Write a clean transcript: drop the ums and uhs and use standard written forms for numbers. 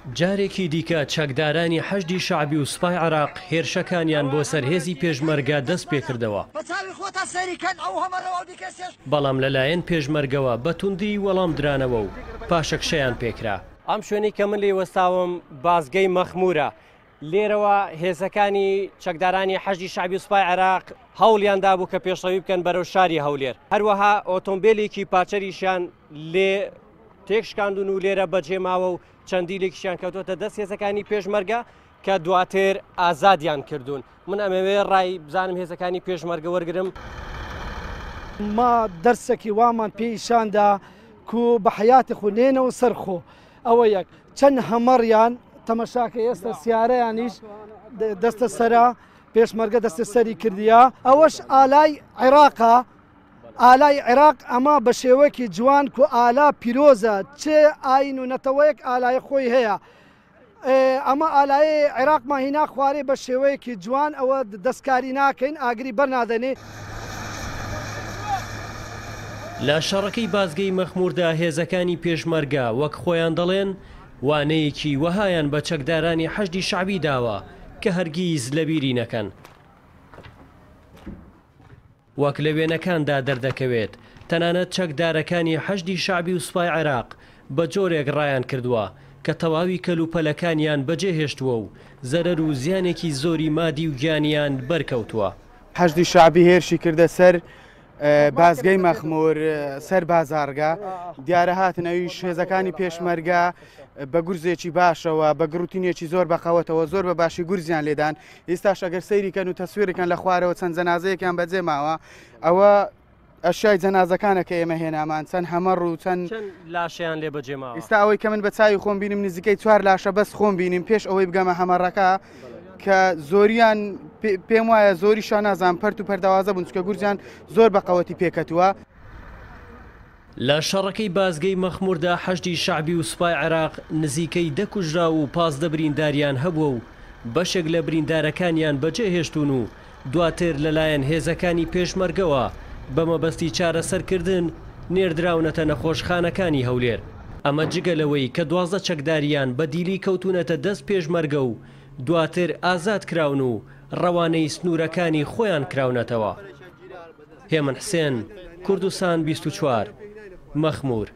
جارێکی دیکە چەکدارانی حەشدی شەعبی و سوپای عێراق هێرشەکانیان بۆ سەرهێزی پێشمەرگە دەست پێکردەوە. بەڵام لەلایەن پێشمەرگەوە بە توندی وەڵام درانەوە و پاشەکشەیان پێکرا. ئەم شوێنی کە من لێ وەستاوم بازگەی مەخمورە. لێرەوە هێزەکانی چەکدارانی حەشدی شەعبی و سوپای عێراق هەوڵیاندا بوو کە پێشڕەوی بکەن بەرەو شاری هەولێر. هەروەها ئۆتۆمبیلێکی پاچەریشیان لێ تێکشکاندون و لێرە بەجێماوە و چەندیلێکیشیان کەوتۆتە دەست هێزەکانی پێشمەرگە کە دواتر ئازادیان کردوون. من ئەمەوێ ڕای بزانم هێزەکانی پێشمەرگە وەرگرم. ما دەرسێکی وامان پێیشاندا کو بە حیاتی خو نێنەوە سەرخۆ ئەوە یەک چەند هەمەڕیان تەمەشاکە ئێستا سیارەیانیش دەستە سەرا پێشمەرگە دەستە سەری کردیا ئەوەش ئالای عێراقا ئالای عێراق ئەمە بە شێوەیەکی جوان کو ئالا پیرۆزە چێ ئاین و نەتەوەیەک ئالای خۆی هەیە ئەمە ئالایە عێراقمان هینا خوارێ بە شێوەیەکی جوان ئەوە دەستکاری ناکەین ئاگری بەرنادەنێ. لە شەڕەکەی بازگەی مەخموردا هێزەکانی پێشمەرگە وەک خۆیان دەڵێن وانەیەکی وەهایان بە چەکدارانی حەشدی شەعبی داوە کە هەرگیز لەبیری نەکەن. وەک لە وێنەکاندا دەردەکەوێت تەنانەت چەکدارەکانی حەشدی شەعبی و سوپای عێراق بە جۆرێک ڕایان کردووە کە تەواوی کەلوپەلەکانیان بەجێهێشتووە و زەرەر و زیانێکی زۆری مادی و گیانیان بەرکەوتووە. حەشدی شەعبی هێرشی کردە سەر بازگەی مەخمور سەر بازارگا دیارە هاتنەوەی هێزەکانی پێشمەرگە بە گورزێکی باشەوە بە گروتینێکی زۆر بەخەوەتەوە زۆر بە باشی گورزیان لێدان. ئێستاش ئەگەر سەیریکەن و تەسویرەکەن لە خوارەوە چەند جەنازەیەکیان بەجێ ماوە ئەوە ئەشای جەنازەکانە کە ئێمە هێنامان چەند هەمەڕ و چەند لاشیان لێ بەجێماوە. ئێستا ئەوەی کە من بە چاوی خۆم بینیم نزیکەی 4 لاشە بەس خۆم بینیم پێش ئەوەی بگەمە هەمەڕەکە کە زۆریان پێم وایە زۆریشان نازان پەرت و پەرداوازە بوون چکە گورجیان زۆر بەقەوەتی پێکەتووە. لە شەڕەکەی بازگەی مەخموردا حەشدی شەعبی و سوپای عێراق نزیکەی دەکوژرا و 15 برینداریان هەبووە و بەشێک لە بریندارەکانیان بەجێهێشتون و دواتر لەلایەن هێزەکانی پێشمەرگەوە بە مەبەستی چارەسەرکردن نێردراونەتە نەخۆشخانەکانی هەولێر. ئەمە جگەلەوەی کە 12 چەکداریان بە دیلی کەوتونەتە دەست پێشمەرگە و دواتر ئازاد کراون و ڕەوانەی سنوورەکانی خۆیان کراونەتەوە. هێمن حسێن، کوردستان 24 مەخمور.